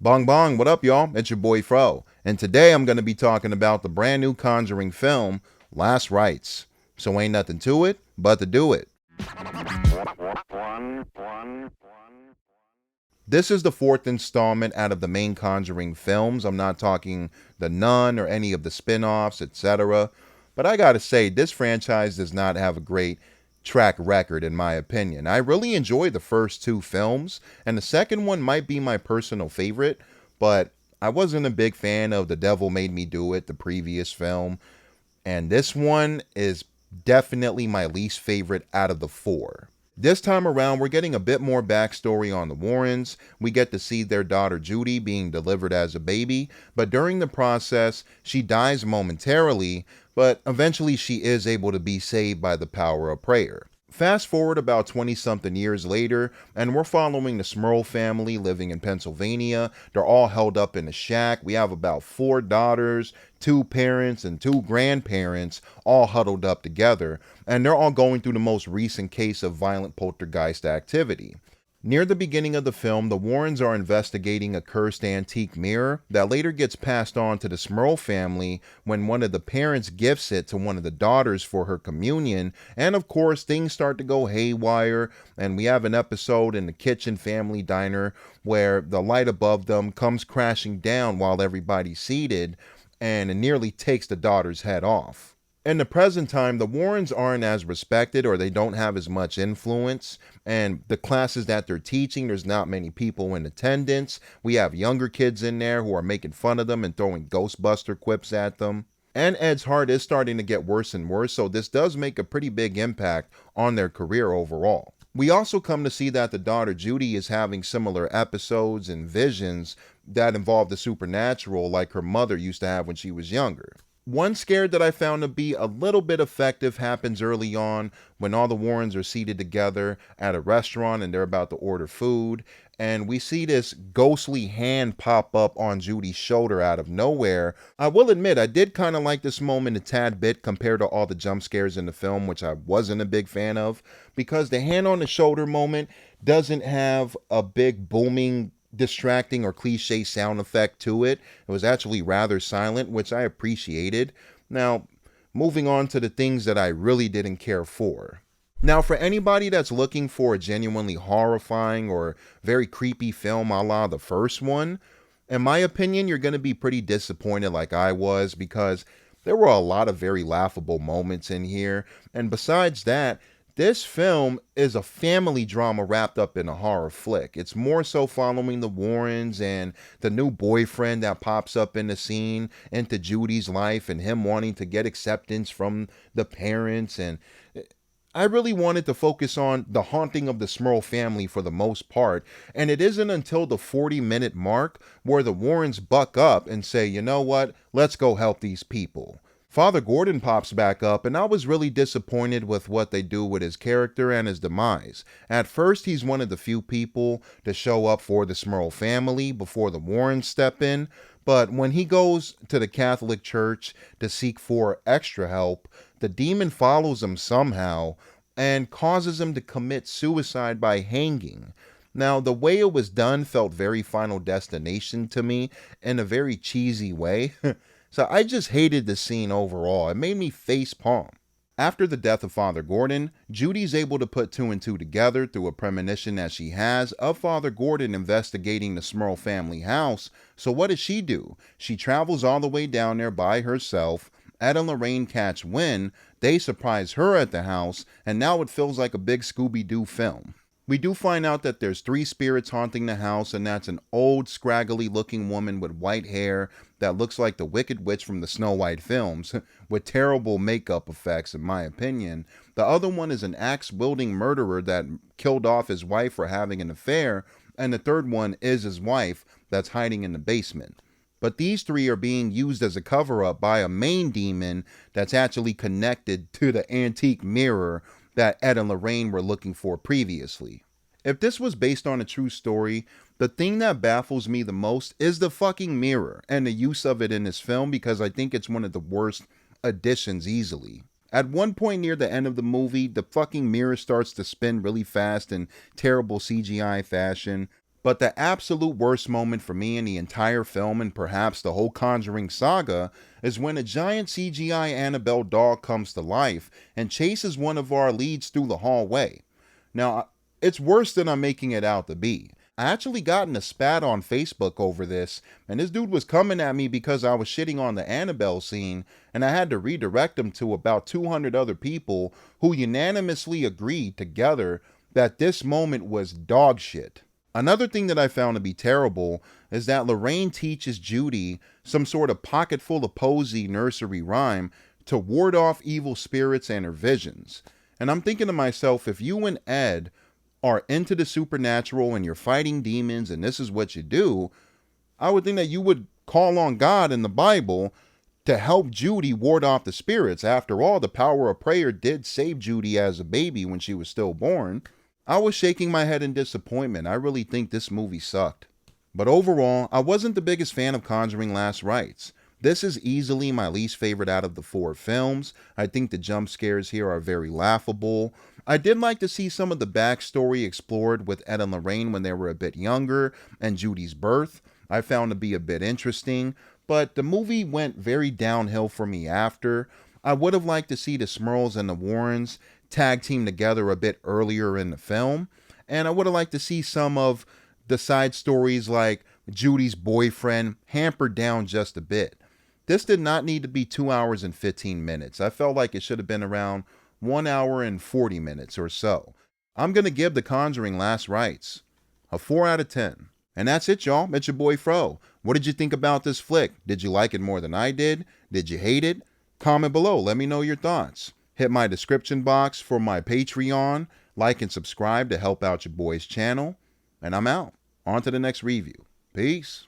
Bong bong, what up, y'all? It's your boy Fro, and today I'm going to be talking about the brand new Conjuring film, Last Rites. So ain't nothing to it but to do it. This is the fourth installment out of the main Conjuring films. I'm not talking The Nun or any of the spin offs, etc. But I gotta say, this franchise does not have a great track record, in my opinion. I really enjoyed the first two films, and the second one might be my personal favorite, but I wasn't a big fan of The Devil Made Me Do It, the previous film, and this one is definitely my least favorite out of the four. This time around, we're getting a bit more backstory on the Warrens. We get to see their daughter Judy being delivered as a baby, but during the process, she dies momentarily, but eventually she is able to be saved by the power of prayer. Fast forward about 20 something years later, and we're following the Smurl family living in Pennsylvania. They're all held up in a shack. We have about four daughters, two parents, and two grandparents all huddled up together, and they're all going through the most recent case of violent poltergeist activity. Near the beginning of the film, the Warrens are investigating a cursed antique mirror that later gets passed on to the Smurl family when one of the parents gifts it to one of the daughters for her communion. And of course, things start to go haywire, and we have an episode in the kitchen family diner where the light above them comes crashing down while everybody's seated, and it nearly takes the daughter's head off. In the present time, the Warrens aren't as respected, or they don't have as much influence, and the classes that they're teaching, there's not many people in attendance. We have younger kids in there who are making fun of them and throwing Ghostbuster quips at them. And Ed's heart is starting to get worse and worse, so this does make a pretty big impact on their career overall. We also come to see that the daughter Judy is having similar episodes and visions that involve the supernatural like her mother used to have when she was younger. One scare that I found to be a little bit effective happens early on when all the Warrens are seated together at a restaurant and they're about to order food. And we see this ghostly hand pop up on Judy's shoulder out of nowhere. I will admit, I did kind of like this moment a tad bit compared to all the jump scares in the film, which I wasn't a big fan of, because the hand on the shoulder moment doesn't have a big booming distracting or cliche sound effect to it. It was actually rather silent, which I appreciated. Now, moving on to the things that I really didn't care for. Now, for anybody that's looking for a genuinely horrifying or very creepy film a la the first one, in my opinion, you're going to be pretty disappointed like I was, because there were a lot of very laughable moments in here. And besides that, this film is a family drama wrapped up in a horror flick. It's more so following the Warrens and the new boyfriend that pops up in the scene into Judy's life and him wanting to get acceptance from the parents. And I really wanted to focus on the haunting of the Smurl family for the most part, and it isn't until the 40-minute mark where the Warrens buck up and say, you know what, let's go help these people. Father Gordon pops back up, and I was really disappointed with what they do with his character and his demise. At first, he's one of the few people to show up for the Smurl family before the Warrens step in, but when he goes to the Catholic Church to seek for extra help, the demon follows him somehow and causes him to commit suicide by hanging. Now, the way it was done felt very Final Destination to me in a very cheesy way. So I just hated the scene overall. It made me face palm. After the death of Father Gordon, Judy's able to put two and two together through a premonition that she has of Father Gordon investigating the Smurl family house. So what does she do? She travels all the way down there by herself. Ed and Lorraine catch wind. They surprise her at the house, and now it feels like a big Scooby-Doo film. We do find out that there's three spirits haunting the house, and that's an old, scraggly looking woman with white hair that looks like the Wicked Witch from the Snow White films, with terrible makeup effects in my opinion. The other one is an axe-wielding murderer that killed off his wife for having an affair, and the third one is his wife that's hiding in the basement. But these three are being used as a cover-up by a main demon that's actually connected to the antique mirror that Ed and Lorraine were looking for previously. If this was based on a true story, the thing that baffles me the most is the fucking mirror and the use of it in this film, because I think it's one of the worst additions easily. At one point near the end of the movie, the fucking mirror starts to spin really fast in terrible CGI fashion. But the absolute worst moment for me in the entire film, and perhaps the whole Conjuring saga, is when a giant CGI Annabelle doll comes to life and chases one of our leads through the hallway. Now, it's worse than I'm making it out to be. I actually got in a spat on Facebook over this, and this dude was coming at me because I was shitting on the Annabelle scene, and I had to redirect him to about 200 other people who unanimously agreed together that this moment was dog shit. Another thing that I found to be terrible is that Lorraine teaches Judy some sort of pocket full of posy nursery rhyme to ward off evil spirits and her visions. And I'm thinking to myself, if you and Ed are into the supernatural and you're fighting demons and this is what you do, I would think that you would call on God in the Bible to help Judy ward off the spirits. After all, the power of prayer did save Judy as a baby when she was still born. I was shaking my head in disappointment. I really think this movie sucked. But overall, I wasn't the biggest fan of Conjuring Last Rites. This is easily my least favorite out of the 4 films. I think the jump scares here are very laughable. I did like to see some of the backstory explored with Ed and Lorraine when they were a bit younger and Judy's birth. I found to be a bit interesting, but the movie went very downhill for me after. I would have liked to see the Smurls and the Warrens tag team together a bit earlier in the film, and I would have liked to see some of the side stories like Judy's boyfriend hampered down just a bit. This did not need to be 2 hours and 15 minutes. I felt like it should have been around 1 hour and 40 minutes or so. I'm going to give The Conjuring Last Rites a 4 out of 10. And that's it, y'all. It's your boy Fro. What did you think about this flick? Did you like it more than I did? Did you hate it? Comment below. Let me know your thoughts. Hit my description box for my Patreon. Like and subscribe to help out your boy's channel. And I'm out. On to the next review. Peace.